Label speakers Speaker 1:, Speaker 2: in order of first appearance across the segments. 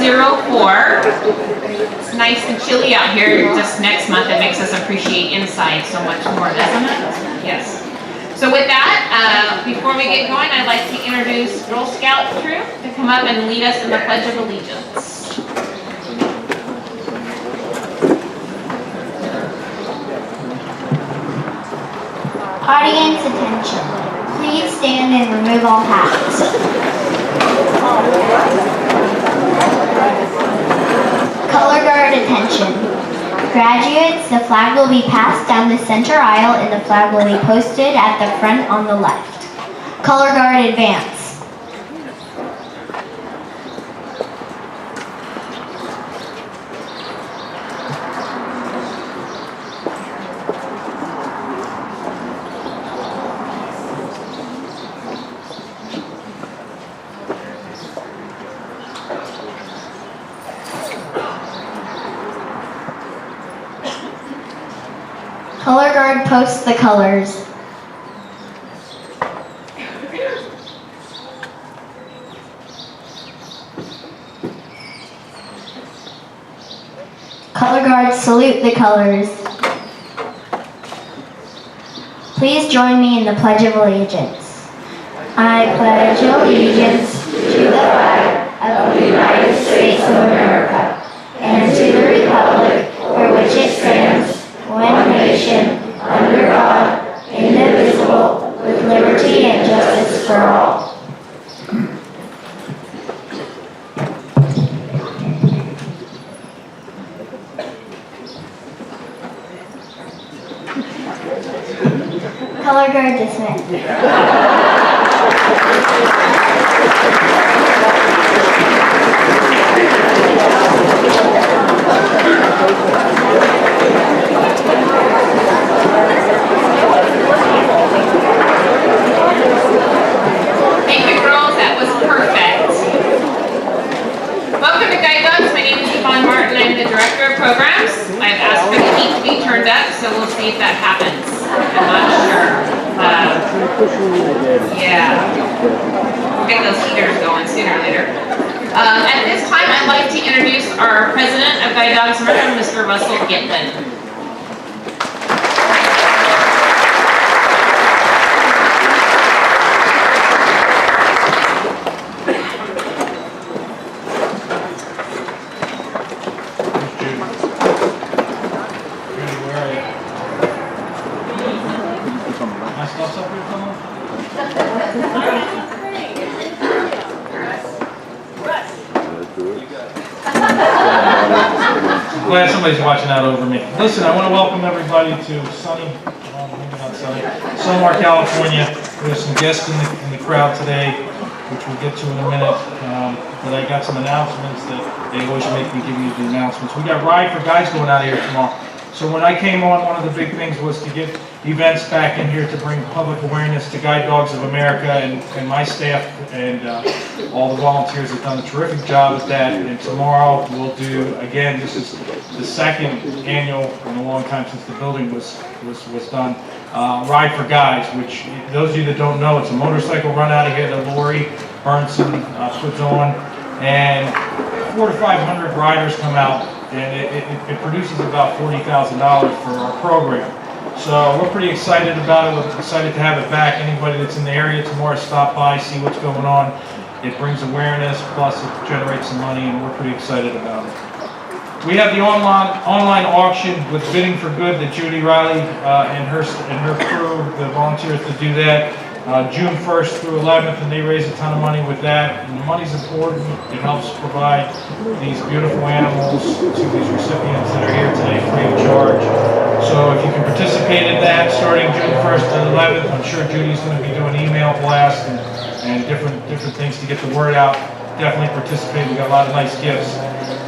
Speaker 1: 404. It's nice and chilly out here just next month. It makes us appreciate inside so much more, doesn't it? Yes. So with that, before we get going, I'd like to introduce Girl Scout troop to come up and lead us in the Pledge of Allegiance.
Speaker 2: Audience attention. Please stand and remove all hats. Color guard attention. Graduates, the flag will be passed down the center aisle and the flag will be posted at the front on the left. Color guard advance. Color guard posts the colors. Color guards salute the colors. Please join me in the Pledge of Allegiance. I pledge allegiance to the flag of the United States of America and to the republic for which it stands, one nation, under God, indivisible, with liberty and justice for all. Color guard dismissed.
Speaker 1: Thank you, girls. That was perfect. Welcome to Guide Dogs. My name is Yvonne Martin. I'm the Director of Programs. I've asked for the heat to be turned up, so we'll see if that happens. I'm not sure. Yeah. We'll get those heaters going sooner or later. At this time, I'd like to introduce our President of Guide Dogs America, Mr. Russell Gitlin.
Speaker 3: Glad somebody's watching out over me. Listen, I want to welcome everybody to sunny, maybe not sunny, Sonoma, California. We have some guests in the crowd today, which we'll get to in a minute. But I got some announcements that they always make me give you the announcements. We got Ride for Guides going out of here tomorrow. So when I came on, one of the big things was to get events back in here to bring public awareness to Guide Dogs of America, and my staff and all the volunteers have done a terrific job at that. And tomorrow we'll do, again, this is the second annual in a long time since the building was done, Ride for Guides, which those of you that don't know, it's a motorcycle run out of here that Lori Burnson puts on, and 400 to 500 riders come out, and it produces about $40,000 for our program. So we're pretty excited about it. We're excited to have it back. Anybody that's in the area tomorrow, stop by, see what's going on. It brings awareness, plus it generates some money, and we're pretty excited about it. We have the online auction with Bidding for Good that Judy Riley and her crew, the volunteers to do that, June 1st through 11th, and they raise a ton of money with that. And the money's important. It helps provide these beautiful animals to these recipients that are here today free of charge. So if you can participate in that starting June 1st to 11th, I'm sure Judy's going to be doing email blasts and different things to get the word out. Definitely participate. We got a lot of nice gifts.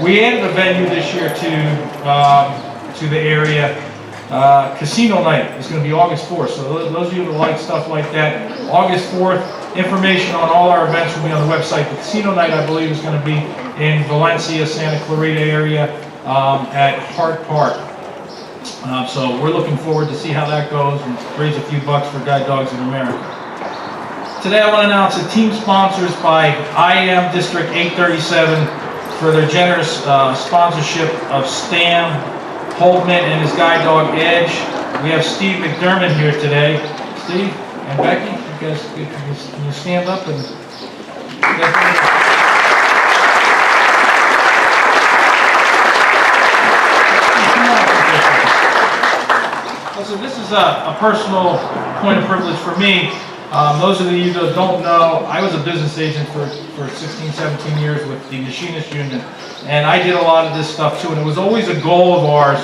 Speaker 3: We added a venue this year to the area. Casino night is going to be August 4th. So those of you that like stuff like that, August 4th, information on all our events will be on the website. The casino night, I believe, is going to be in Valencia, Santa Clarita area at Hart Park. So we're looking forward to see how that goes and raise a few bucks for Guide Dogs in America. Today I want to announce the team sponsors by IM District 837 for their generous sponsorship of Stan Holdman and his guide dog Edge. We have Steve McDermott here today. Steve and Becky, you guys, can you stand up and... Listen, this is a personal point of privilege for me. Those of you that don't know, I was a business agent for 16, 17 years with the Machinists Union, and I did a lot of this stuff too, and it was always a goal of ours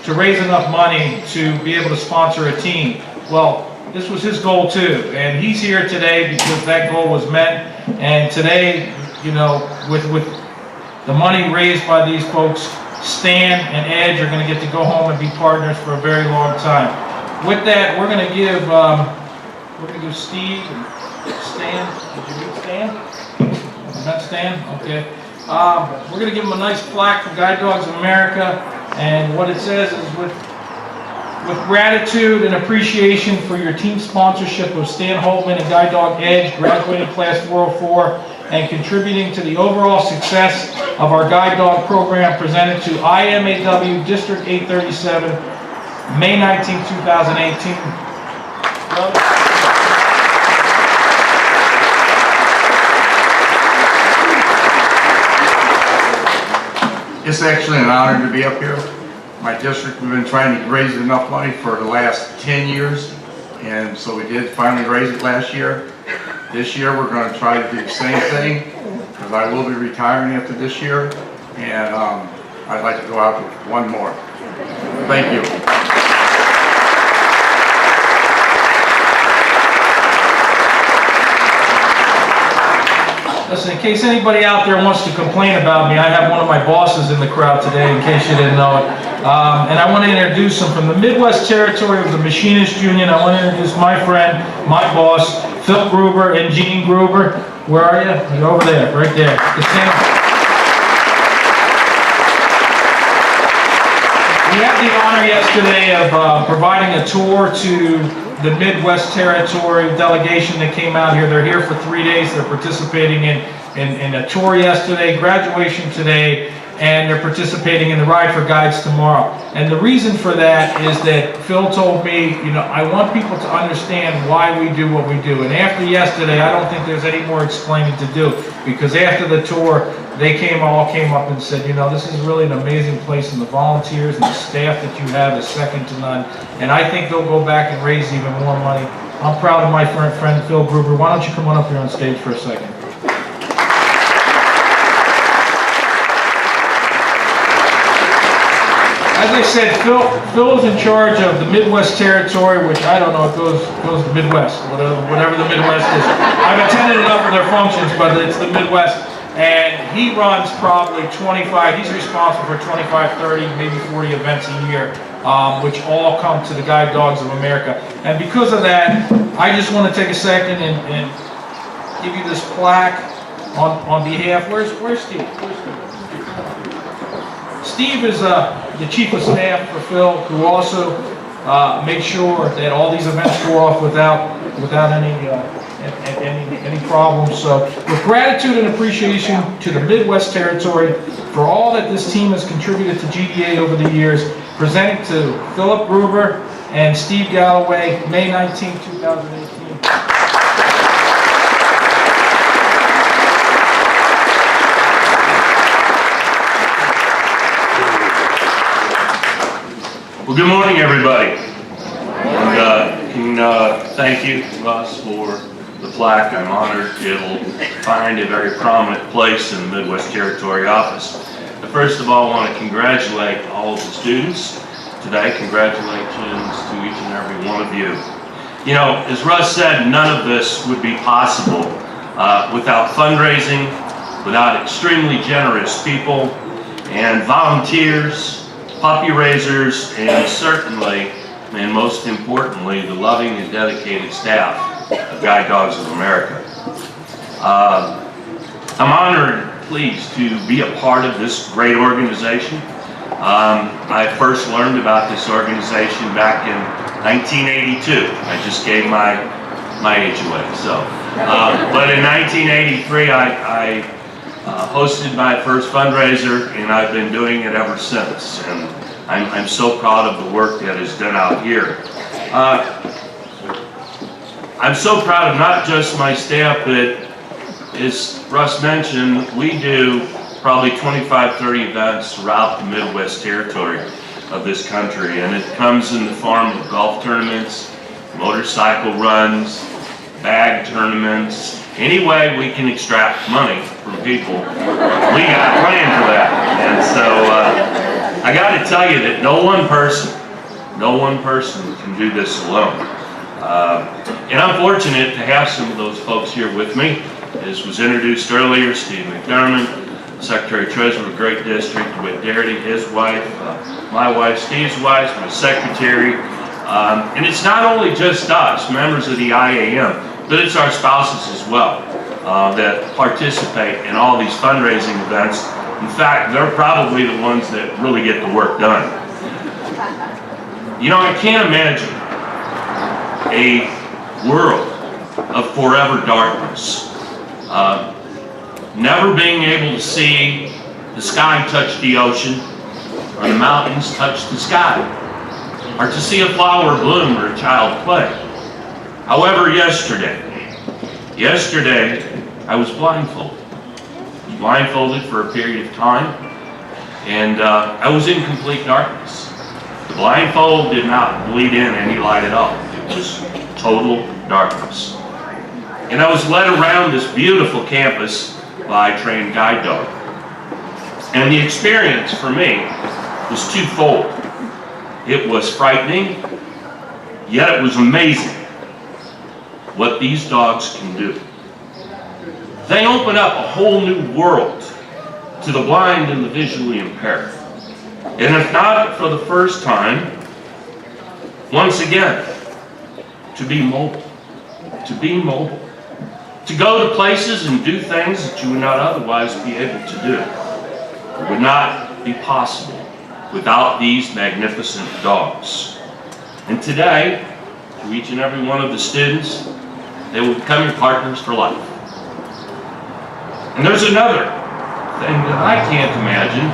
Speaker 3: to raise enough money to be able to sponsor a team. Well, this was his goal too, and he's here today because that goal was met, and today, you know, with the money raised by these folks, Stan and Edge are going to get to go home and be partners for a very long time. With that, we're going to give Steve and Stan. Did you meet Stan? You met Stan? Okay. We're going to give him a nice plaque from Guide Dogs of America, and what it says is with gratitude and appreciation for your team sponsorship of Stan Holdman and Guide Dog Edge, graduating class 404, and contributing to the overall success of our guide dog program, presented to IMAW District 837, May 19, 2018.
Speaker 4: It's actually an honor to be up here. My district, we've been trying to raise enough money for the last 10 years, and so we did finally raise it last year. This year we're going to try to do the same thing, because I will be retiring after this year, and I'd like to go out with one more. Thank you.
Speaker 3: Listen, in case anybody out there wants to complain about me, I have one of my bosses in the crowd today, in case you didn't know it. And I want to introduce him from the Midwest Territory of the Machinist Union. I want to introduce my friend, my boss, Phil Gruber and Gene Gruber. Where are you? You're over there, right there. We had the honor yesterday of providing a tour to the Midwest Territory delegation that came out here. They're here for 3 days. They're participating in a tour yesterday, graduation today, and they're participating in the Ride for Guides tomorrow. And the reason for that is that Phil told me, you know, I want people to understand why we do what we do. And after yesterday, I don't think there's any more explaining to do, because after the tour, they all came up and said, you know, this is really an amazing place, and the volunteers and the staff that you have is second to none. And I think they'll go back and raise even more money. I'm proud of my friend Phil Gruber. Why don't you come on up here on stage for a second? As I said, Phil is in charge of the Midwest Territory, which I don't know, it goes to Midwest, whatever the Midwest is. I've attended enough of their functions, but it's the Midwest. And he runs probably 25, he's responsible for 25, 30, maybe 40 events a year, which all come to the Guide Dogs of America. And because of that, I just want to take a second and give you this plaque on behalf, where's Steve? Steve is the chief of staff for Phil, who also makes sure that all these events go off without any problems. So, with gratitude and appreciation to the Midwest Territory for all that this team has contributed to GDA over the years, presenting to Philip Gruber and Steve Galloway, May 19, 2018.
Speaker 5: Well, good morning, everybody. And thank you, Russ, for the plaque. I'm honored it'll find a very prominent place in the Midwest Territory office. But first of all, I want to congratulate all of the students today. Congratulations to each and every one of you. You know, as Russ said, none of this would be possible without fundraising, without extremely generous people and volunteers, puppy raisers, and certainly, and most importantly, the loving and dedicated staff of Guide Dogs of America. I'm honored and pleased to be a part of this great organization. I first learned about this organization back in 1982. I just gave my age away. So, but in 1983, I hosted my first fundraiser, and I've been doing it ever since. And I'm so proud of the work that is done out here. I'm so proud of not just my staff, but as Russ mentioned, we do probably 25, 30 events throughout the Midwest territory of this country, and it comes in the form of golf tournaments, motorcycle runs, bag tournaments, any way we can extract money from people. We got a plan for that. And so I got to tell you that no one person can do this alone. And I'm fortunate to have some of those folks here with me. As was introduced earlier, Steve McDermott, Secretary Treasurer of Great District, Whit Darity, his wife, my wife, Steve's wife, my secretary. And it's not only just us, members of the IAM, but it's our spouses as well that participate in all these fundraising events. In fact, they're probably the ones that really get the work done. You know, I can't imagine a world of forever darkness. Never being able to see the sky touch the ocean, or the mountains touch the sky, or to see a flower bloom or a child play. However, yesterday I was blindfolded. I was blindfolded for a period of time, and I was in complete darkness. The blindfold did not bleed in any light at all. It was total darkness. And I was led around this beautiful campus by a trained guide dog. And the experience for me was twofold. It was frightening, yet it was amazing what these dogs can do. They open up a whole new world to the blind and the visually impaired. And if not for the first time, once again, to be mobile. To go to places and do things that you would not otherwise be able to do. It would not be possible without these magnificent dogs. And today, to each and every one of the students, they will become your partners for life. And there's another thing that I can't imagine.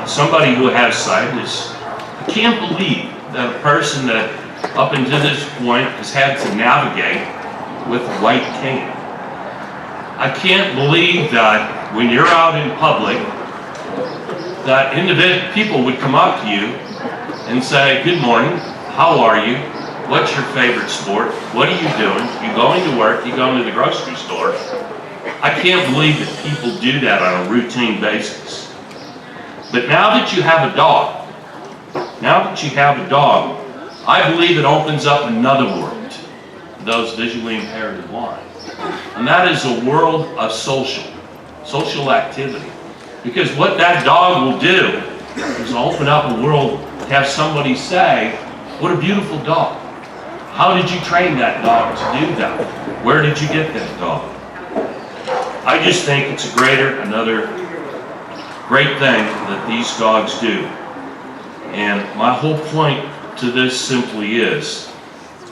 Speaker 5: Somebody who has sight is, I can't believe that a person that up until this point has had to navigate with a white cane. I can't believe that when you're out in public, that people would come up to you and say, "Good morning, how are you? What's your favorite sport? What are you doing? You going to work? You going to the grocery store?" I can't believe that people do that on a routine basis. But now that you have a dog, I believe it opens up another world to those visually impaired and blind. And that is a world of social activity. Because what that dog will do is open up a world to have somebody say, "What a beautiful dog. How did you train that dog to do that? Where did you get that dog?" I just think it's another great thing that these dogs do. And my whole point to this simply is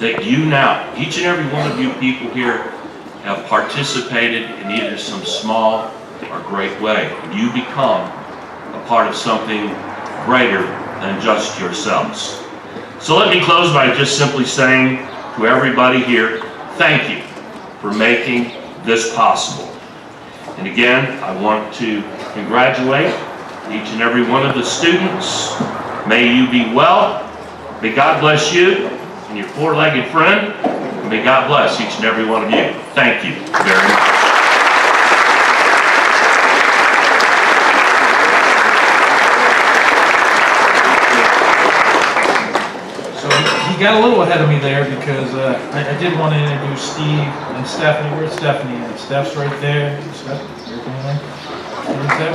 Speaker 5: that you now, each and every one of you people here, have participated in either some small or great way. You become a part of something greater than just yourselves. So let me close by just simply saying to everybody here, thank you for making this possible. And again, I want to congratulate each and every one of the students. May you be well. May God bless you and your four-legged friend. And may God bless each and every one of you. Thank you very much.
Speaker 3: So he got a little ahead of me there because I did want to introduce Steve and Stephanie. Where's Stephanie? And Steph's right there. Steph, right there.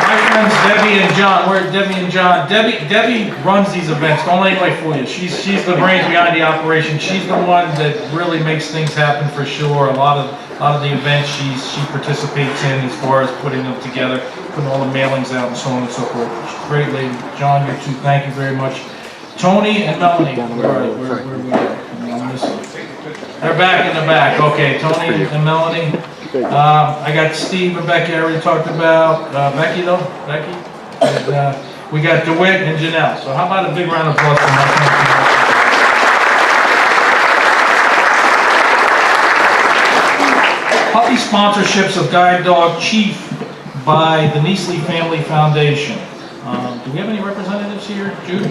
Speaker 3: My friends Debbie and John. Where are Debbie and John? Debbie runs these events. Don't let anybody fool you. She's the brains behind the operation. She's the one that really makes things happen for sure. A lot of the events she participates in as far as putting them together, putting all the mailings out and so on and so forth. She's a great lady. John, you too. Thank you very much. Tony and Melanie. Where are we at? On this side. They're back in the back. Okay, Tony and Melanie. I got Steve and Becky I already talked about. Becky though? Becky? And, we got DeWitt and Janelle. So how about a big round of applause for my family? Puppy sponsorships of Guide Dog Chief by the Neasley Family Foundation. Do we have any representatives here? Judy?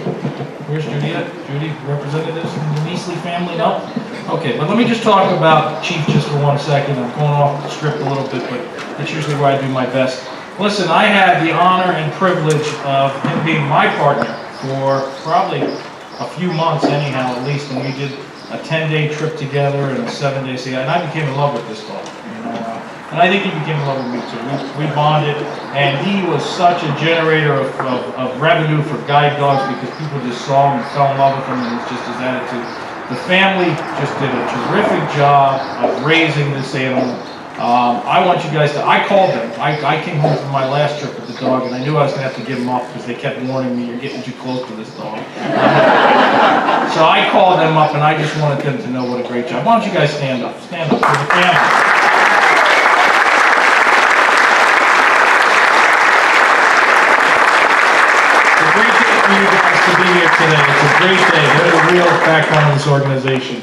Speaker 3: Where's Judy at? Judy, representatives from the Neasley family? No? Okay, but let me just talk about Chief just for 1 second. I'm going off the script a little bit, but that's usually where I do my best. Listen, I had the honor and privilege of him being my partner for probably a few months anyhow, at least, and we did a 10-day trip together and a 7-day stay, and I became in love with this dog. And I think he became in love with me too. We bonded, and he was such a generator of revenue for guide dogs because people just saw him and fell in love with him, and it's just his attitude. The family just did a terrific job of raising this animal. I want you guys to, I called them. I came home from my last trip with the dog, and I knew I was going to have to give him up because they kept warning me, you're getting too close to this dog. So I called them up, and I just wanted them to know what a great job. Why don't you guys stand up? Stand up for the family. You guys to be here today. It's a great day. They're the real backbone of this organization.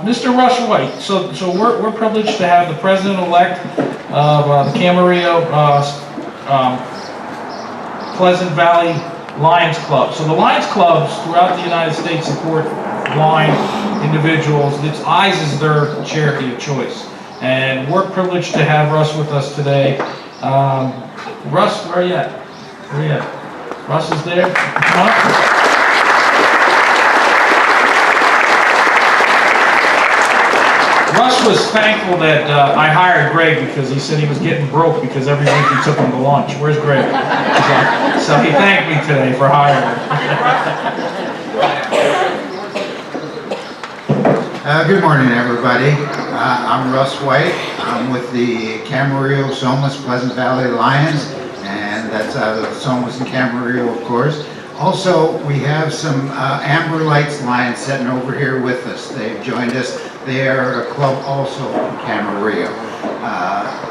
Speaker 3: Mr. Russ White. So we're privileged to have the president-elect of the Camarillo Pleasant Valley Lions Club. So the Lions Clubs throughout the United States support blind individuals. It's Eyes is their charity of choice, and we're privileged to have Russ with us today. Russ, where are you at? Where are you at? Russ is there. Come on. Russ was thankful that I hired Greg because he said he was getting broke because every week he took him to lunch. Where's Greg? So he thanked me today for hiring him.
Speaker 6: Good morning, everybody. I'm Russ White. I'm with the Camarillo Somas Pleasant Valley Lions. And that's out of Somas and Camarillo, of course. Also, we have some Amber Lights Lions sitting over here with us. They've joined us. They are a club also in Camarillo.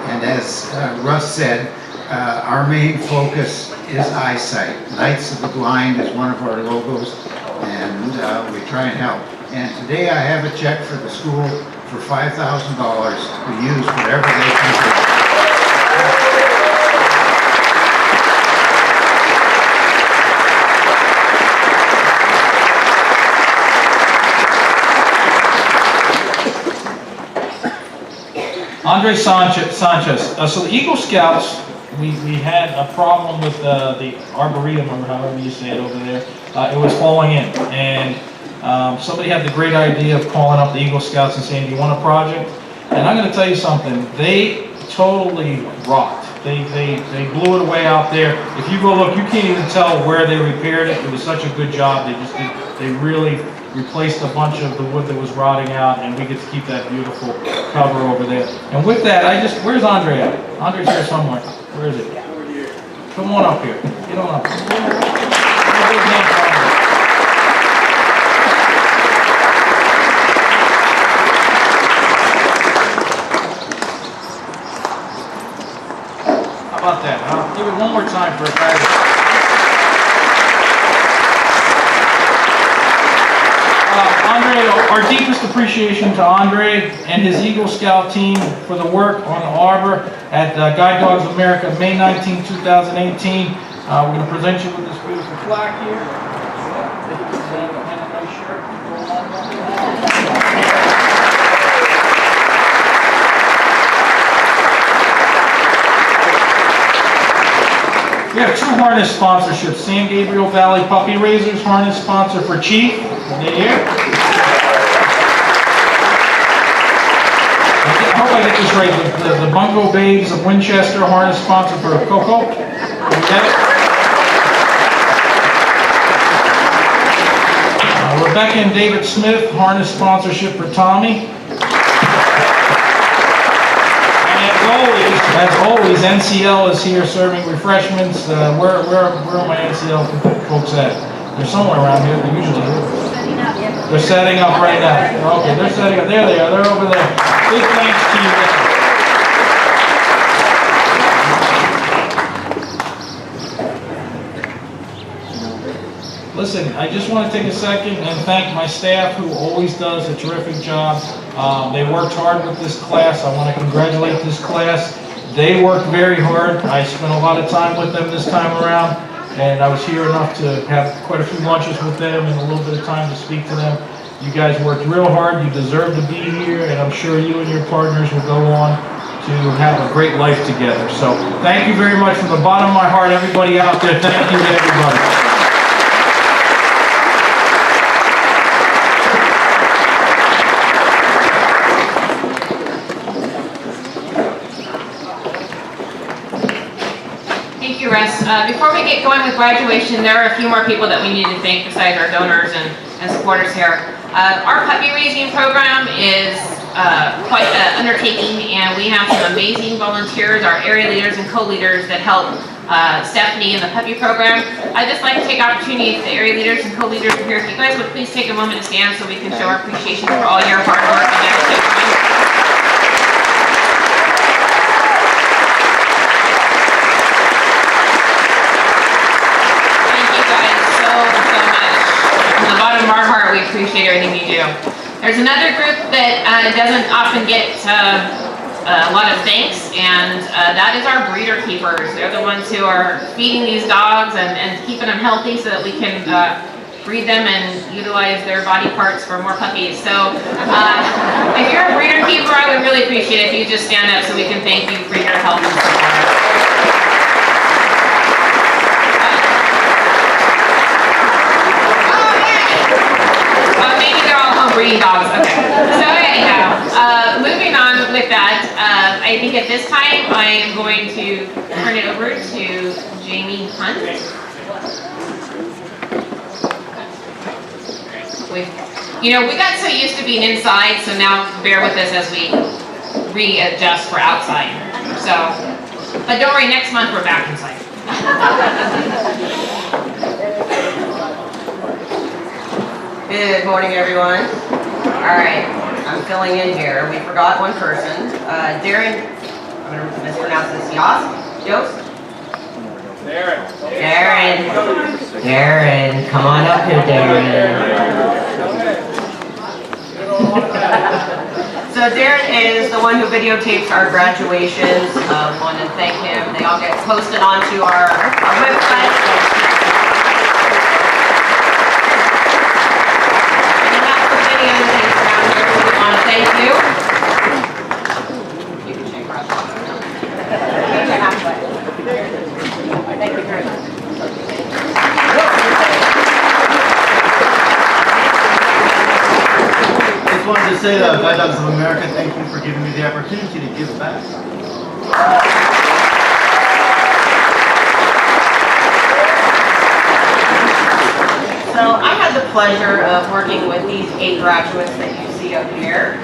Speaker 6: And as Russ said, our main focus is eyesight. Knights of the Blind is one of our logos, and we try and help. And today I have a check for the school for $5,000 to use whatever they can do.
Speaker 3: Andre Sanchez. So the Eagle Scouts, we had a problem with the Arboretum, or however you say it over there. It was falling in, and somebody had the great idea of calling up the Eagle Scouts and saying, do you want a project? And I'm going to tell you something, they totally rocked. They blew it away out there. If you go look, you can't even tell where they repaired it. It was such a good job. They really replaced a bunch of the wood that was rotting out, and we get to keep that beautiful cover over there. And with that, where's Andre at? Andre's here somewhere. Where is it? Come on up here. Get on up. How about that? I'll give it one more time for a guy. Andre, our deepest appreciation to Andre and his Eagle Scout team for the work on the arbor at Guide Dogs America, May 19, 2018. We're going to present you with this beautiful plaque here. We have two harness sponsorships. San Gabriel Valley Puppy Raisers harness sponsor for Chief. They here. I hope I get this right. The Bungo Babes of Winchester harness sponsor for Coco. You get it? Rebecca and David Smith harness sponsorship for Tommy. As always, NCL is here serving refreshments. Where are my NCL folks at? They're somewhere around here. They're usually here. They're setting up right now. Okay, they're setting up. There they are. They're over there. Big thanks to you. Listen, I just want to take a second and thank my staff who always does a terrific job. They worked hard with this class. I want to congratulate this class. They worked very hard. I spent a lot of time with them this time around, and I was here enough to have quite a few lunches with them and a little bit of time to speak to them. You guys worked real hard. You deserve to be here, and I'm sure you and your partners will go on to have a great life together. So thank you very much from the bottom of my heart, everybody out there. Thank you to everybody.
Speaker 1: Thank you, Russ. Before we get going with graduation, there are a few more people that we need to thank besides our donors and supporters here. Our puppy raising program is quite an undertaking, and we have some amazing volunteers, our area leaders and co-leaders that help Stephanie in the puppy program. I'd just like to take opportunity, if the area leaders and co-leaders are here, if you guys would please take a moment to stand so we can show our appreciation for all your hard work and dedication. We appreciate everything you do. There's another group that doesn't often get a lot of thanks, and that is our breeder keepers. They're the ones who are feeding these dogs and keeping them healthy so that we can breed them and utilize their body parts for more puppies. So if you're a breeder keeper, I would really appreciate it if you just stand up so we can thank you for your help and support. Breeding dogs. Okay. So anyhow, moving on with that, I think at this time I am going to turn it over to Jamie Hunt. We got so used to being inside, so now bear with us as we readjust for outside. So, but don't worry, next month we're back inside.
Speaker 7: Good morning, everyone. All right, I'm filling in here. We forgot one person. Darren, I'm going to mispronounce this. Yost? Darren, come on up here, Darren. So Darren is the one who videotapes our graduations. I want to thank him. They all get posted onto our website. Thank you. You can shake Russ off. Thank you very much.
Speaker 8: Just wanted to say that Guide Dogs of America, thank you for giving me the opportunity to give back.
Speaker 7: So I had the pleasure of working with these 8 graduates that you see up here.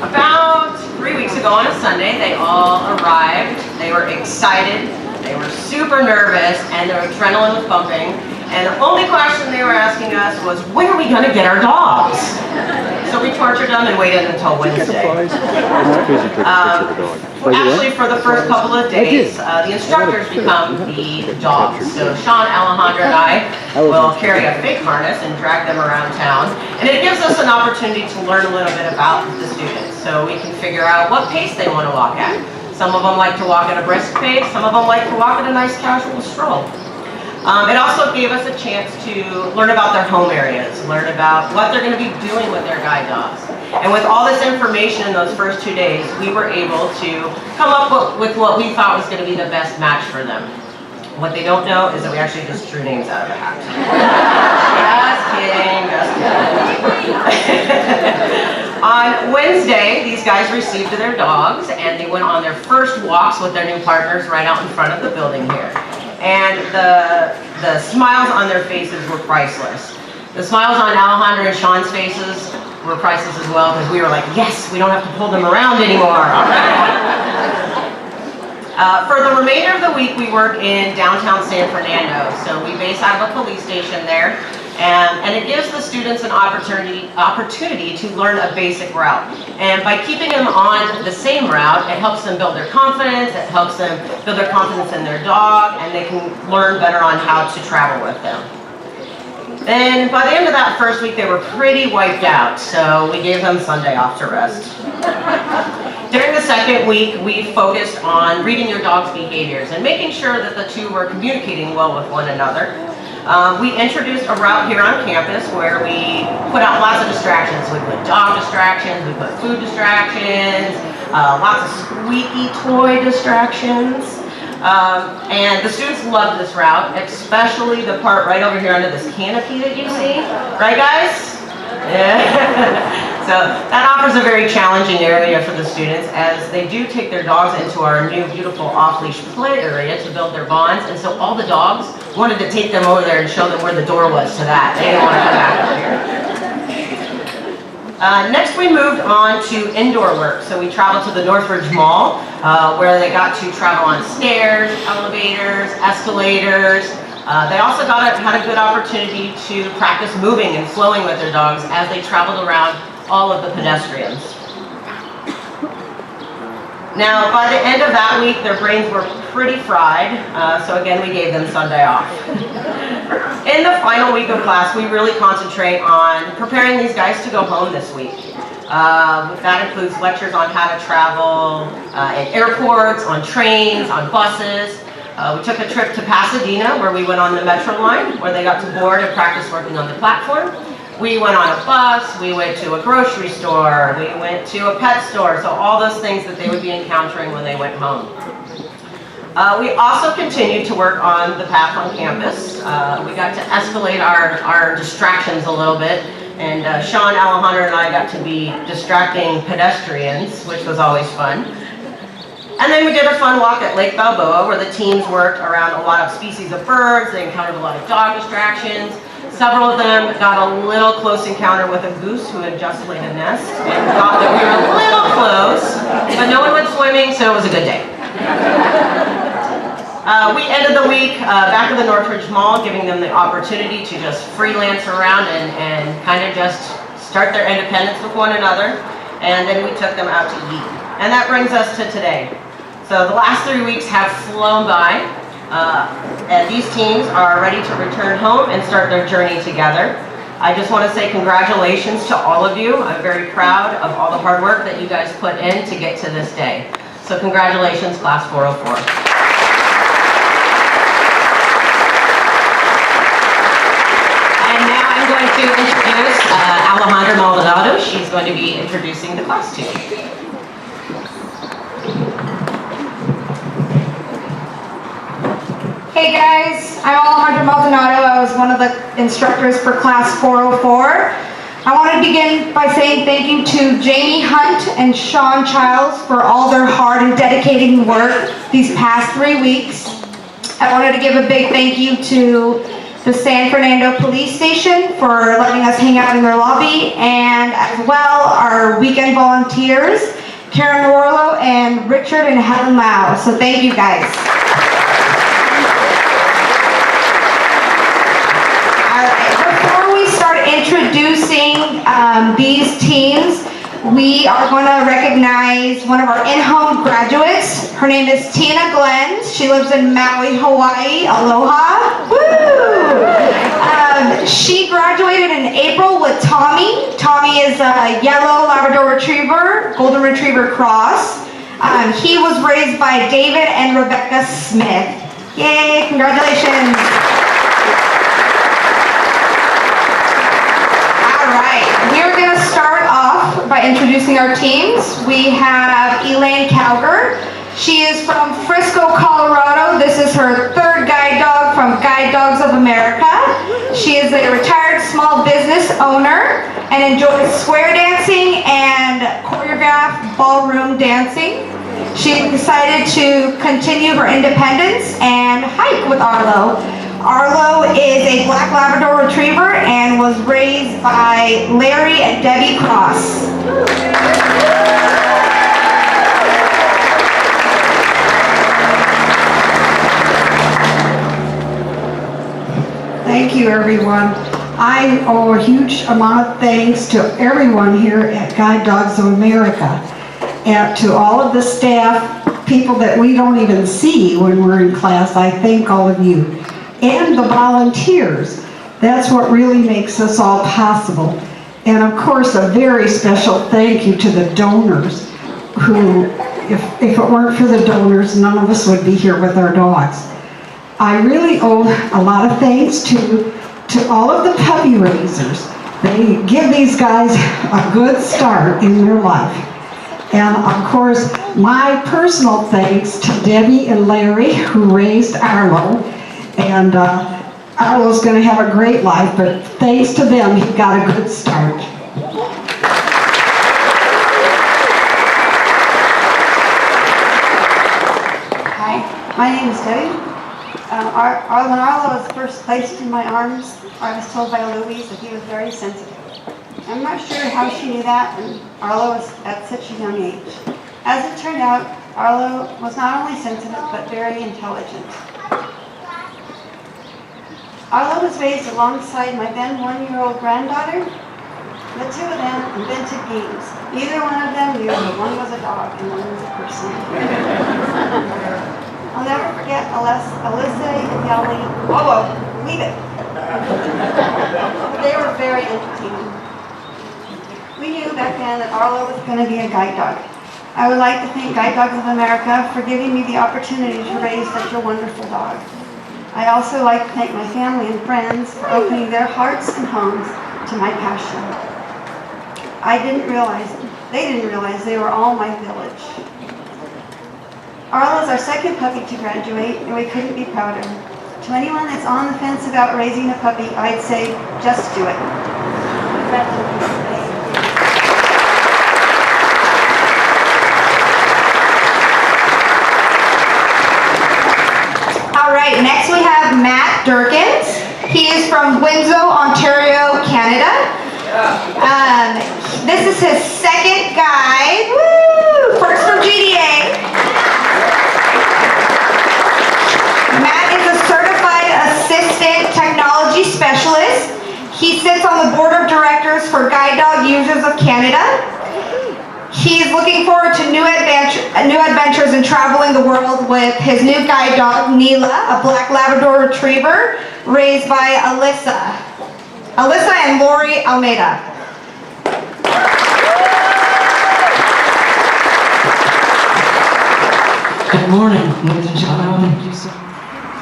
Speaker 7: About 3 weeks ago on a Sunday, they all arrived. They were excited, they were super nervous, and their adrenaline was pumping. And the only question they were asking us was, when are we going to get our dogs? So we tortured them and waited until Wednesday. Actually, for the first couple of days, the instructors become the dogs. So Sean, Alejandra, and I will carry a fake harness and drag them around town. And it gives us an opportunity to learn a little bit about the students, so we can figure out what pace they want to walk at. Some of them like to walk at a brisk pace, some of them like to walk at a nice casual stroll. It also gave us a chance to learn about their home areas, learn about what they're going to be doing with their guide dogs. And with all this information in those first 2 days, we were able to come up with what we thought was going to be the best match for them. What they don't know is that we actually just drew names out of the hat. Just kidding. On Wednesday, these guys received their dogs, and they went on their first walks with their new partners right out in front of the building here. And the smiles on their faces were priceless. The smiles on Alejandra and Sean's faces were priceless as well, because we were like, yes, we don't have to pull them around anymore. All right. For the remainder of the week, we work in downtown San Fernando. So we base out of a police station there. And it gives the students an opportunity to learn a basic route. And by keeping them on the same route, it helps them build their confidence, it helps them build their confidence in their dog, and they can learn better on how to travel with them. Then by the end of that first week, they were pretty wiped out, so we gave them Sunday off to rest. During the second week, we focused on reading your dog's behaviors and making sure that the two were communicating well with one another. We introduced a route here on campus where we put out lots of distractions. We put dog distractions, we put food distractions, lots of squeaky toy distractions. And the students loved this route, especially the part right over here under this canopy that you see. Right, guys? Yeah. So that offers a very challenging area for the students as they do take their dogs into our new beautiful off-leash play area to build their bonds. And so all the dogs wanted to take them over there and show them where the door was to that. They didn't want to come back up here. Next we moved on to indoor work. So we traveled to the Northridge Mall where they got to travel on stairs, elevators, escalators. They also had a good opportunity to practice moving and flowing with their dogs as they traveled around all of the pedestrians. Now, by the end of that week, their brains were pretty fried, so again, we gave them Sunday off. In the final week of class, we really concentrate on preparing these guys to go home this week. That includes lectures on how to travel at airports, on trains, on buses. We took a trip to Pasadena, where we went on the Metro line, where they got to board and practice working on the platform. We went on a bus, we went to a grocery store, we went to a pet store, so all those things that they would be encountering when they went home. We also continued to work on the path on campus. We got to escalate our distractions a little bit, and Sean, Alejandro, and I got to be distracting pedestrians, which was always fun. And then we did a fun walk at Lake Balboa, where the teams worked around a lot of species of birds. They encountered a lot of dog distractions. Several of them got a little close encounter with a goose who had just laid a nest and thought that we were a little close, but no one went swimming, so it was a good day. We ended the week back at the Northridge Mall, giving them the opportunity to just freelance around and kind of just start their independence with one another. And then we took them out to eat. And that brings us to today. So the last 3 weeks have flown by. And these teams are ready to return home and start their journey together. I just want to say congratulations to all of you. I'm very proud of all the hard work that you guys put in to get to this day. So congratulations, Class 404. And now I'm going to introduce Alejandra Maldonado. She's going to be introducing the class team.
Speaker 9: Hey guys, I'm Alejandra Maldonado. I was one of the instructors for Class 404. I want to begin by saying thank you to Jamie Hunt and Sean Childs for all their hard and dedicated work these past 3 weeks. I wanted to give a big thank you to the San Fernando Police Station for letting us hang out in their lobby, and as well our weekend volunteers, Karen Orlo and Richard and Helen Lau. So thank you guys. Introducing these teams, we are going to recognize one of our in-home graduates. Her name is Tina Glenn. She lives in Maui, Hawaii. Aloha. Woo! She graduated in April with Tommy. Tommy is a yellow Labrador Retriever, Golden Retriever cross. He was raised by David and Rebecca Smith. Yay, congratulations. We're going to start off by introducing our teams. We have Elaine Calger. She is from Frisco, Colorado. This is her third guide dog from Guide Dogs of America. She is a retired small business owner and enjoys square dancing and choreographed ballroom dancing. She decided to continue her independence and hike with Arlo. Arlo is a black Labrador Retriever and was raised by Larry and Debbie Cross.
Speaker 10: Thank you, everyone. I owe a huge amount of thanks to everyone here at Guide Dogs of America, and to all of the staff, people that we don't even see when we're in class. I thank all of you. And the volunteers. That's what really makes us all possible. And of course, a very special thank you to the donors who, if it weren't for the donors, none of us would be here with our dogs. I really owe a lot of thanks to all of the puppy raisers. They give these guys a good start in their life. And of course, my personal thanks to Debbie and Larry, who raised Arlo. And Arlo's going to have a great life, but thanks to them, he got a good start.
Speaker 11: Hi, my name is Debbie. When Arlo was first placed in my arms, I was told by Louise that he was very sensitive. I'm not sure how she knew that when Arlo was at such a young age. As it turned out, Arlo was not only sensitive, but very intelligent. Arlo was raised alongside my then 1-year-old granddaughter. The two of them invented games. Neither one of them knew that one was a dog and one was a person. I'll never forget Alyssa yelling, "Whoa, leave it." They were very entertaining. We knew back then that Arlo was going to be a guide dog. I would like to thank Guide Dogs of America for giving me the opportunity to raise such a wonderful dog. I also like to thank my family and friends for opening their hearts and homes to my passion. They didn't realize they were all my village. Arlo is our second puppy to graduate, and we couldn't be prouder. To anyone that's on the fence about raising a puppy, I'd say, just do it.
Speaker 9: All right, next we have Matt Durkins. He is from Windsor, Ontario, Canada. This is his second guide. Woo! First from GDA. Matt is a certified assistant technology specialist. He sits on the board of directors for Guide Dog Users of Canada. He is looking forward to new adventures and traveling the world with his new guide dog, Neela, a black Labrador retriever raised by Alyssa and Lori Almeida.
Speaker 12: Good morning, ladies and gentlemen.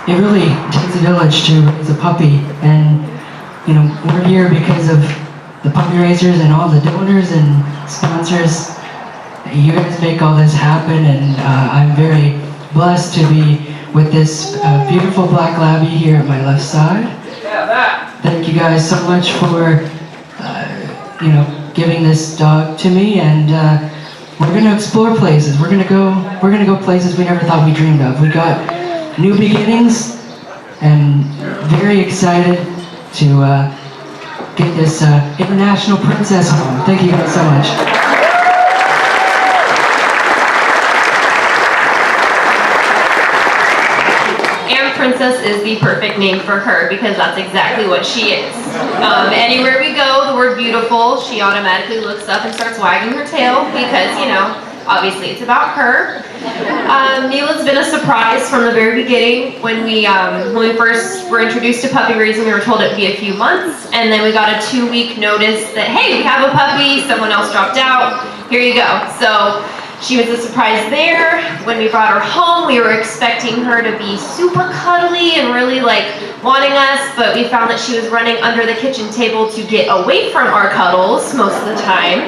Speaker 12: It really takes a village to raise a puppy, and we're here because of the puppy raisers and all the donors and sponsors. You guys make all this happen, and I'm very blessed to be with this beautiful black labby here at my left side. Thank you guys so much for giving this dog to me, and we're gonna explore places. We're gonna go places we never thought we dreamed of. We got new beginnings, and very excited to get this international princess home. Thank you guys so much.
Speaker 13: Princess is the perfect name for her because that's exactly what she is. Anywhere we go, the word beautiful, she automatically looks up and starts wagging her tail because, obviously it's about her. Neela's been a surprise from the very beginning. When we first were introduced to puppy raising, we were told it'd be a few months, and then we got a 2-week notice that, hey, we have a puppy, someone else dropped out, here you go. So she was a surprise there. When we brought her home, we were expecting her to be super cuddly and really wanting us, but we found that she was running under the kitchen table to get away from our cuddles most of the time.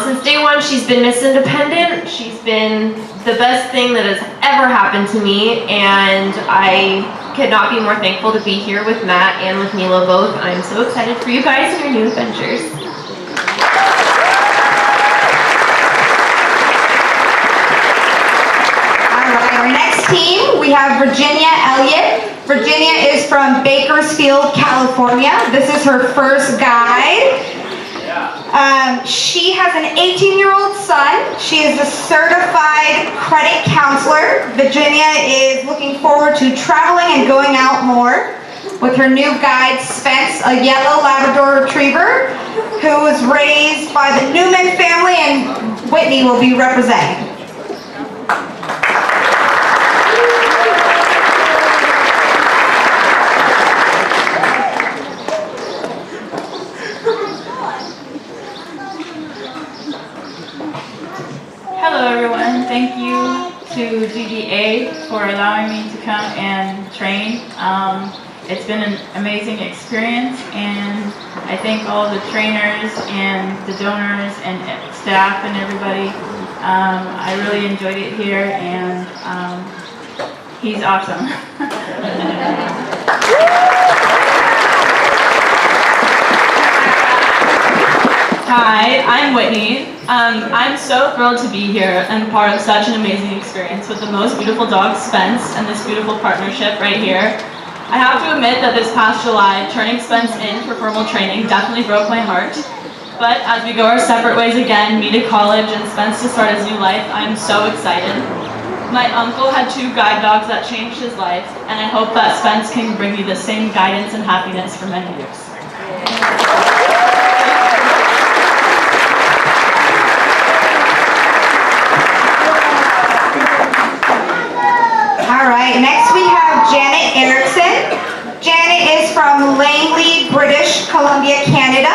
Speaker 13: Since day one, she's been Miss Independent. She's been the best thing that has ever happened to me, and I could not be more thankful to be here with Matt and with Neela both. I'm so excited for you guys and your new adventures.
Speaker 9: Our next team, we have Virginia Elliott. Virginia is from Bakersfield, California. This is her first guide. She has an 18-year-old son. She is a certified credit counselor. Virginia is looking forward to traveling and going out more. with her new guide, Spence, a yellow Labrador Retriever, who was raised by the Newman family, and Whitney will be representing.
Speaker 14: Hello everyone, thank you to GDA for allowing me to come and train. It's been an amazing experience, and I thank all the trainers and the donors and staff and everybody. I really enjoyed it here, and he's awesome.
Speaker 15: Hi, I'm Whitney. I'm so thrilled to be here and part of such an amazing experience with the most beautiful dog, Spence, and this beautiful partnership right here. I have to admit that this past July, turning Spence in for formal training definitely broke my heart. But as we go our separate ways again, me to college and Spence to start his new life, I'm so excited. My uncle had 2 guide dogs that changed his life, and I hope that Spence can bring me the same guidance and happiness for many years.
Speaker 9: All right, next we have Janet Erickson. Janet is from Langley, British Columbia, Canada.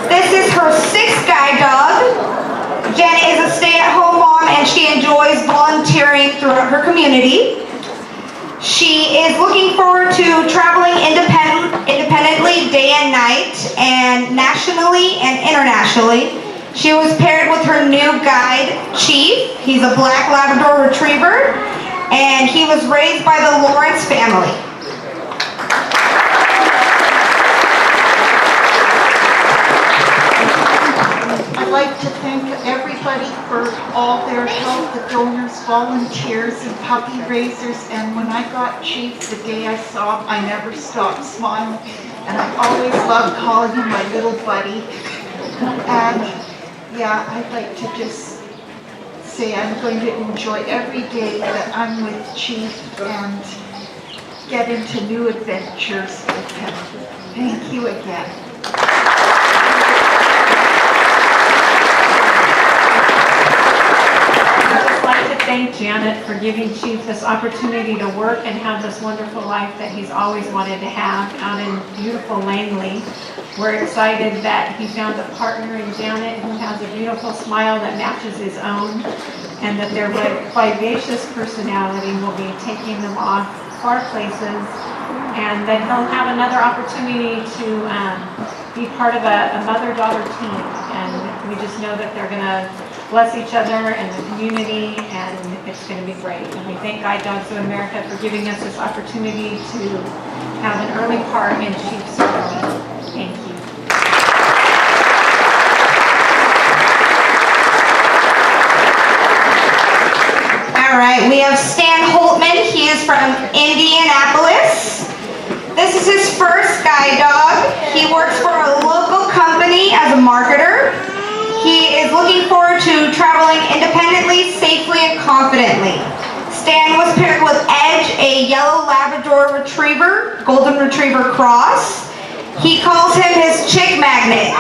Speaker 9: This is her 6th guide dog. Janet is a stay-at-home mom, and she enjoys volunteering throughout her community. She is looking forward to traveling independently day and night, and nationally and internationally. She was paired with her new guide, Chief. He's a black Labrador Retriever, and he was raised by the Lawrence family.
Speaker 16: I'd like to thank everybody for all their help, the donors, volunteers, and puppy raisers. And when I got Chief, the day I saw him, I never stopped smiling. And I always loved calling him my little buddy. And yeah, I'd like to just say I'm going to enjoy every day that I'm with Chief and get into new adventures with him. Thank you again.
Speaker 17: Thank Janet for giving Chief this opportunity to work and have this wonderful life that he's always wanted to have out in beautiful Langley. We're excited that he found a partner in Janet who has a beautiful smile that matches his own, and that their vivacious personality will be taking them off far places, and that he'll have another opportunity to be part of a mother-daughter team. And we just know that they're going to bless each other and the community, and it's going to be great. And we thank Guide Dogs of America for giving us this opportunity to have an early part in Chief's story. Thank you.
Speaker 9: All right, we have Stan Holtman. He is from Indianapolis. This is his first guide dog. He works for a local company as a marketer. He is looking forward to traveling independently, safely, and confidently. Stan was paired with Edge, a yellow Labrador Retriever, Golden Retriever cross. He calls him his chick magnet.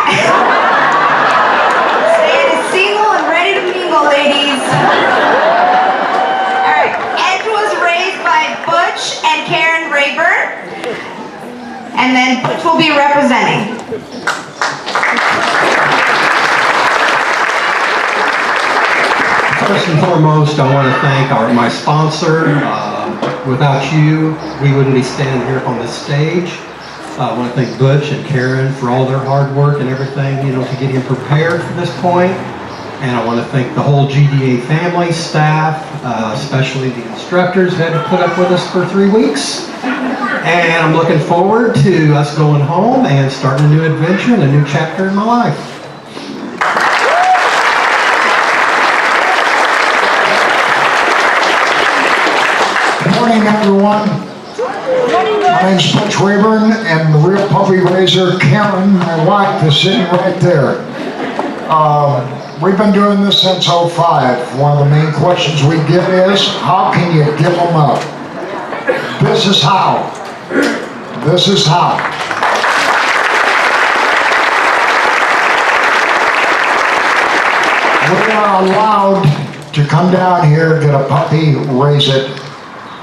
Speaker 9: Stan is single and ready to mingle, ladies. All right, Edge was raised by Butch and Karen Rayburn, and then Butch will be representing.
Speaker 18: First and foremost, I want to thank my sponsor. Without you, we wouldn't be standing here on this stage. I want to thank Butch and Karen for all their hard work and everything, to get him prepared for this point. And I want to thank the whole GDA family, staff, especially the instructors who had to put up with us for 3 weeks. And I'm looking forward to us going home and starting a new adventure and a new chapter in my life.
Speaker 19: Good morning, everyone. My name's Butch Rayburn, and the real puppy raiser, Karen, my wife, is sitting right there. We've been doing this since '05. One of the main questions we get is, how can you give them up? This is how. This is how. We are allowed to come down here, get a puppy, raise it,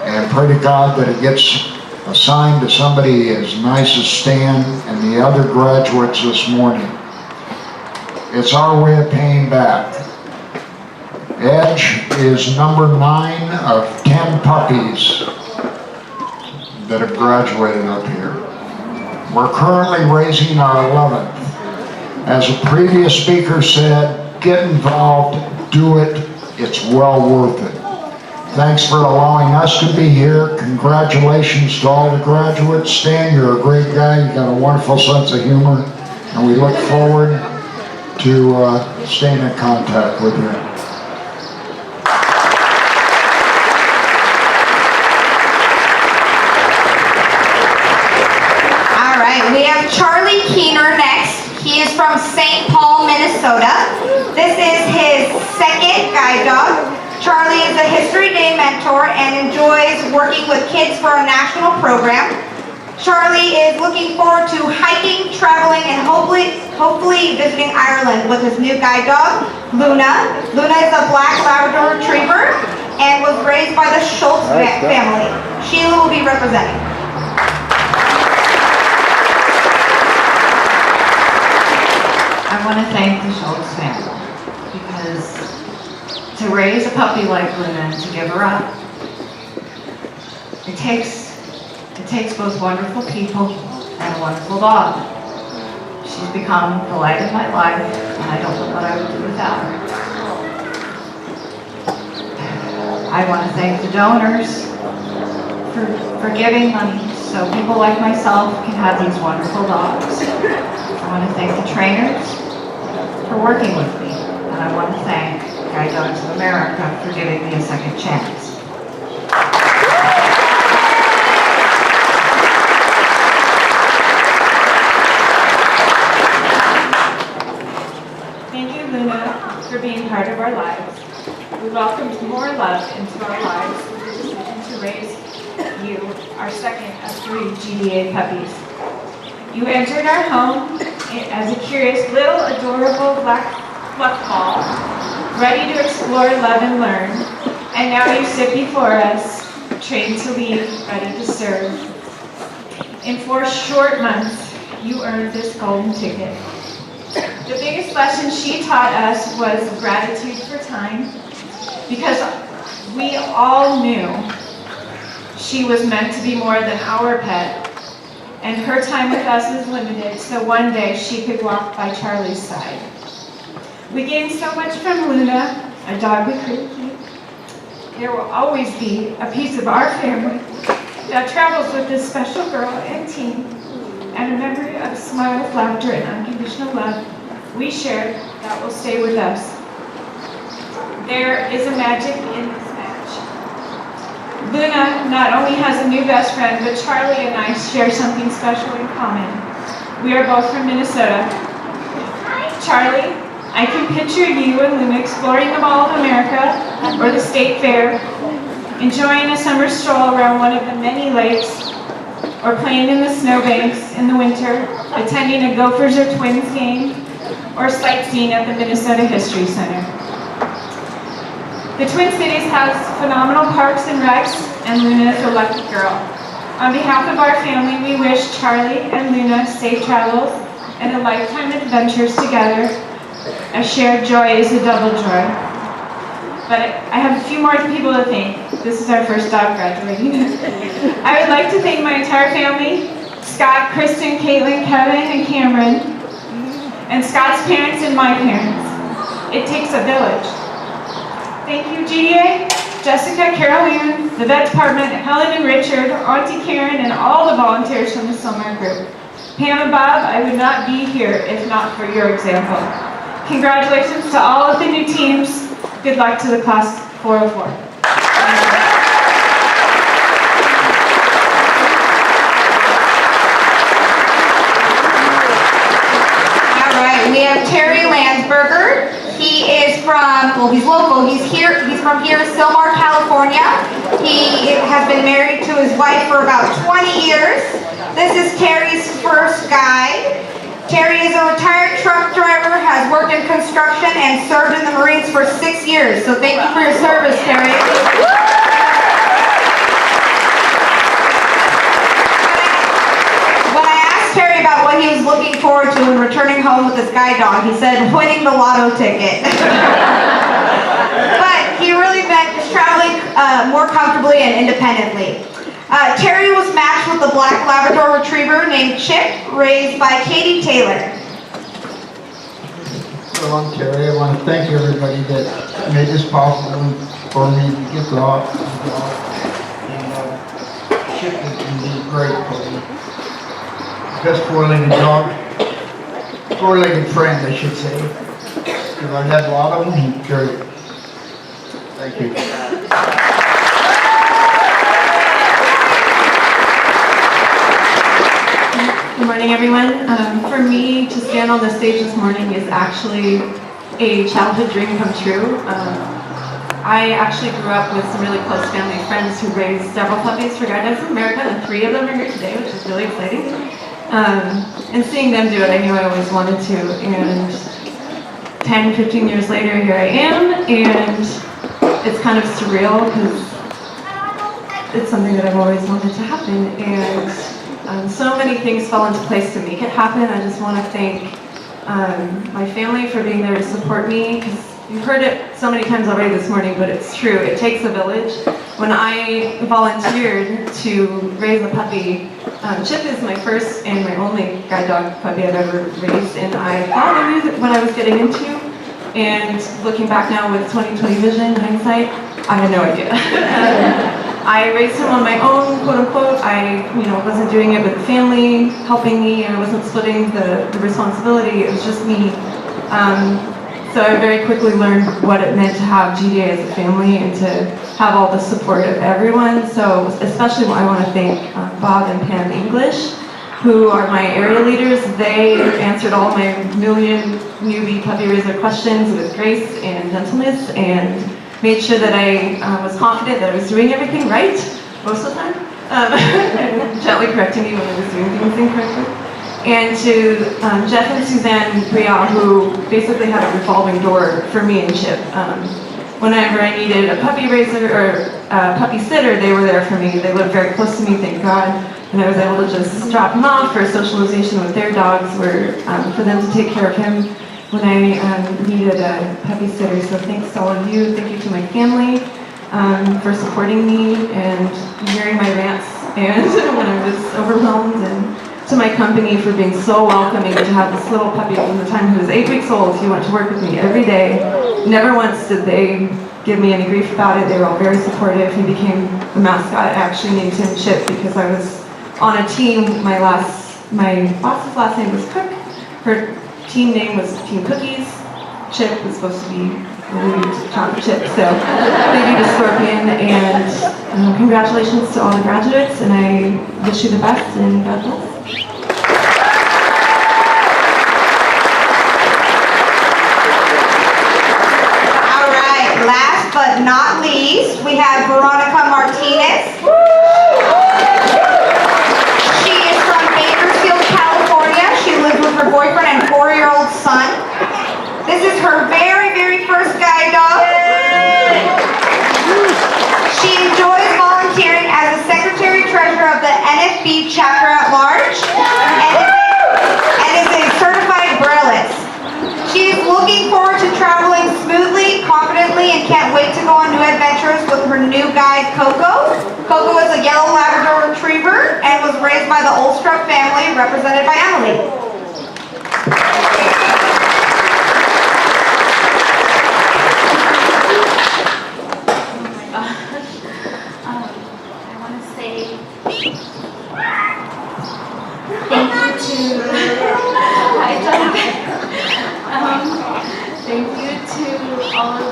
Speaker 19: and pray to God that it gets assigned to somebody as nice as Stan and the other graduates this morning. It's our way of paying back. Edge is number 9 of 10 puppies that have graduated up here. We're currently raising our 11th. As a previous speaker said, get involved, do it, it's well worth it. Thanks for allowing us to be here. Congratulations to all the graduates. Stan, you're a great guy, you got a wonderful sense of humor, and we look forward to staying in contact with you.
Speaker 9: All right, we have Charlie Keener next. He is from St. Paul, Minnesota. This is his second guide dog. Charlie is a History Day mentor and enjoys working with kids for a national program. Charlie is looking forward to hiking, traveling, and hopefully visiting Ireland with his new guide dog, Luna. Luna is a black Labrador Retriever and was raised by the Schultz family. Sheila will be representing.
Speaker 20: I want to thank the Schultz family because to raise a puppy like Luna and to give her up, it takes both wonderful people and a wonderful dog. She's become the light of my life, and I don't know what I would do without her. I want to thank the donors for giving money so people like myself can have these wonderful dogs. I want to thank the trainers for working with me, and I want to thank Guide Dogs of America for giving me a second chance.
Speaker 14: Thank you, Luna, for being part of our lives. We welcomed more love into our lives with the decision to raise you, our second of 3 GDA puppies. You entered our home as a curious little adorable black fluff ball, ready to explore, love, and learn. And now you sit before us, trained to lead, ready to serve. In 4 short months, you earned this golden ticket. The biggest lesson she taught us was gratitude for time, because we all knew she was meant to be more than our pet, and her time with us was limited, so one day she could walk by Charlie's side. We gained so much from Luna, a dog we couldn't keep. There will always be a piece of our family that travels with this special girl and team, and a memory of smiles, laughter, and unconditional love we shared that will stay with us. There is a magic in this match. Luna not only has a new best friend, but Charlie and I share something special in common. We are both from Minnesota. Charlie, I can picture you and Luna exploring the Mall of America or the State Fair, enjoying a summer stroll around one of the many lakes, or playing in the snowbanks in the winter, attending a Gophers or Twins game, or sightseeing at the Minnesota History Center. The Twin Cities has phenomenal parks and recs, and Luna is a lucky girl. On behalf of our family, we wish Charlie and Luna safe travels and a lifetime of adventures together. A shared joy is a double joy. But I have a few more people to thank. This is our first dog graduating. I would like to thank my entire family, Scott, Kristen, Caitlin, Kevin, and Cameron, and Scott's parents and my parents. It takes a village. Thank you, GDA, Jessica, Carol Ann, the vet department, Helen and Richard, Auntie Karen, and all the volunteers from the Silmar Group. Pam and Bob, I would not be here if not for your example. Congratulations to all of the new teams. Good luck to the class 404.
Speaker 9: All right, we have Terry Landsberger. He is from, well, he's local. He's from here, Silmar, California. He has been married to his wife for about 20 years. This is Terry's first guide. Terry is a retired truck driver, has worked in construction, and served in the Marines for 6 years. So thank you for your service, Terry. When I asked Terry about what he was looking forward to when returning home with his guide dog, he said, winning the lotto ticket. But he really meant just traveling more comfortably and independently. Terry was matched with a black Labrador Retriever named Chip, raised by Katie Taylor.
Speaker 19: Hello, I'm Terry. I want to thank everybody that made this possible for me to get the dog. And Chip is indeed great for me. Best four-legged dog, four-legged friend, I should say. Because I've had a lot of them, he's great. Thank you.
Speaker 21: Good morning, everyone. For me, to stand on the stage this morning is actually a childhood dream come true. I actually grew up with some really close family friends who raised several puppies for Guide Dogs of America, and 3 of them are here today, which is really exciting. And seeing them do it, I knew I always wanted to. And 10, 15 years later, here I am, and it's kind of surreal because it's something that I've always wanted to happen. And so many things fell into place to make it happen. I just want to thank my family for being there to support me, because you've heard it so many times already this morning, but it's true. It takes a village. When I volunteered to raise a puppy, Chip is my first and my only guide dog puppy I've ever raised, and I thought I knew what I was getting into. And looking back now with 20/20 vision, hindsight, I had no idea. I raised him on my own, quote unquote. I wasn't doing it with the family helping me. I wasn't splitting the responsibility. It was just me. So I very quickly learned what it meant to have GDA as a family and to have all the support of everyone. So especially I want to thank Bob and Pam English, who are my area leaders. They answered all my million newbie puppy raiser questions with grace and gentleness, and made sure that I was confident that I was doing everything right most of the time, and gently correcting me when I was doing things incorrectly. And to Jeff and Suzanne Brielle, who basically had a revolving door for me and Chip. Whenever I needed a puppy raiser or a puppy sitter, they were there for me. They lived very close to me, thank God. And I was able to just drop him off for socialization with their dogs, or for them to take care of him when I needed a puppy sitter. So thanks to all of you. Thank you to my family for supporting me and hearing my rants and when I was overwhelmed, and to my company for being so welcoming to have this little puppy. From the time he was 8 weeks old, he went to work with me every day. Never once did they give me any grief about it. They were all very supportive. He became the mascot. I actually named him Chip because I was on a team. My boss's last name was Cook. Her team name was Team Cookies. Chip was supposed to be chocolate chip. So thank you to Scorpion, and congratulations to all the graduates, and I wish you the best, and God bless.
Speaker 9: All right, last but not least, we have Veronica Martinez. She is from Bakersfield, California. She lives with her boyfriend and 4-year-old son. This is her very, very first guide dog. She enjoys volunteering as a secretary-treasurer of the NFB chapter at large and is a certified Brailleist. She is looking forward to traveling smoothly, confidently, and can't wait to go on new adventures with her new guide, Coco. Coco is a yellow Labrador Retriever and was raised by the Olstrup family, represented by Emily.
Speaker 22: Thank you to all of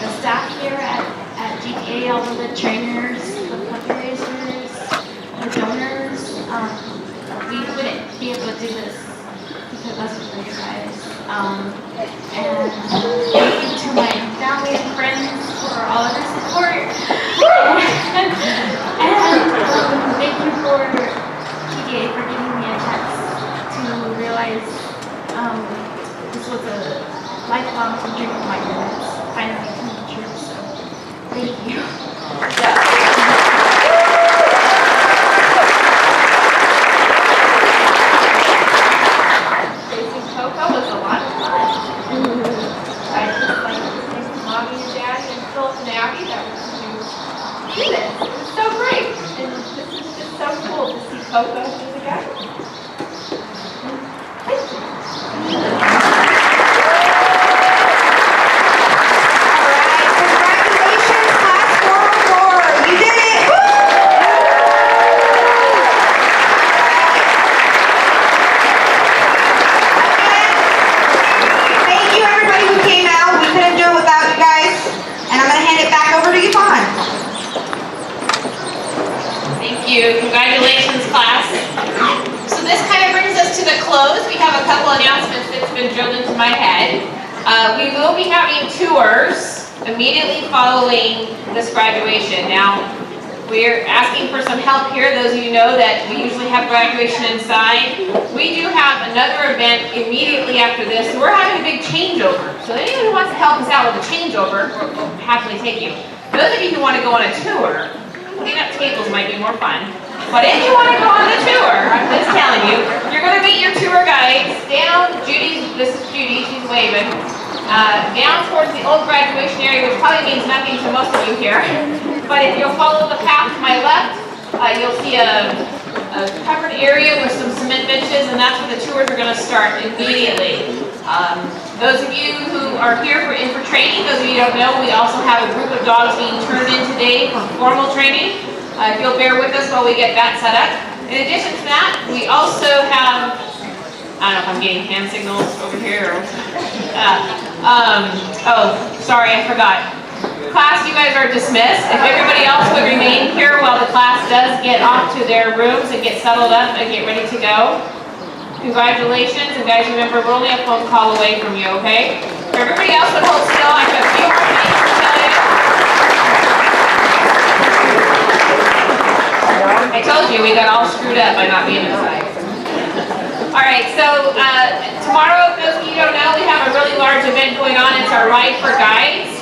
Speaker 22: the staff here at GDA, all of the trainers, the puppy raisers, the donors. We wouldn't be able to do this because us for you guys. And thank you to my family and friends for all of your support. And thank you for TDA for giving me a chance to realize this was a lifelong dream of mine that's finally coming true. So, thank you.
Speaker 1: Raising Coco was a lot of fun. I just like to thank Mommy and Daddy and Philip and Abby that were to do this. It was so great. And this is just so cool to see Coco do the guy.
Speaker 9: Thank you, everybody who came out. We couldn't do it without you guys. And I'm going to hand it back over to you, Fawn.
Speaker 1: Thank you. Congratulations, class. So this kind of brings us to the close. We have a couple announcements that's been drilled into my head. We will be having tours immediately following this graduation. Now, we're asking for some help here. Those of you know that we usually have graduation inside. We do have another event immediately after this. So we're having a big changeover. So anyone who wants to help us out with a changeover, we'll happily take you. Those of you who want to go on a tour, putting up tables might be more fun. But if you want to go on the tour, I'm just telling you, you're going to meet your tour guides down this is Judy, she's waving, down towards the old graduation area, which probably means nothing to most of you here. But if you'll follow the path to my left, you'll see a covered area with some cement benches, and that's where the tours are going to start immediately. Those of you who are here for training, those of you who don't know, we also have a group of dogs being turned in today for formal training. If you'll bear with us while we get that set up. In addition to that, we also have, I don't know if I'm getting hand signals over here. Oh, sorry, I forgot. Class, you guys are dismissed. If everybody else would remain here while the class does get off to their rooms and get settled up and get ready to go. Congratulations, and guys, remember, we're only a phone call away from you, okay? For everybody else would hold still, I have a few more things to tell you. I told you we got all screwed up by not being inside. All right, so tomorrow, those of you who don't know, we have a really large event going on. It's our Ride for Guides.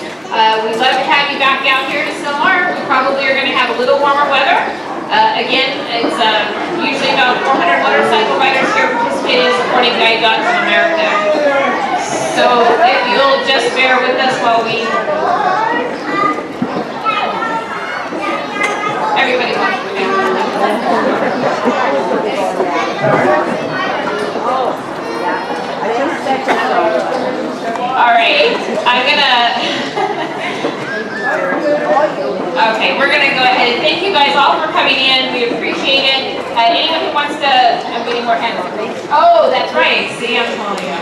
Speaker 1: We'd love to have you back down here to Sylmar. We probably are going to have a little warmer weather. Again, it's usually about 400 motorcycle riders here participating in supporting Guide Dogs in America. So if you'll just bear with us while we... Everybody watch for me. All right, okay, we're gonna go ahead and thank you guys all for coming in. We appreciate it. Anyone who wants to, I'm getting more hands. Oh, that's right. See, I'm telling you.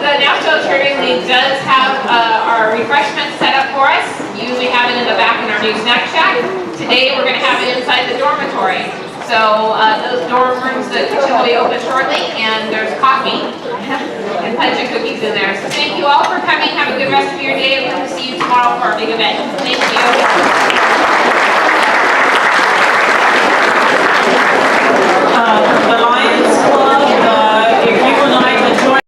Speaker 1: The Nashville Cheerleading League does have our refreshments set up for us. Usually have it in the back in our new snack shack. Today we're gonna have it inside the dormitory. So those dorm rooms, the kitchen will be open shortly, and there's coffee and punch and cookies in there. So thank you all for coming. Have a good rest of your day. We'll see you tomorrow for our big event. Thank you.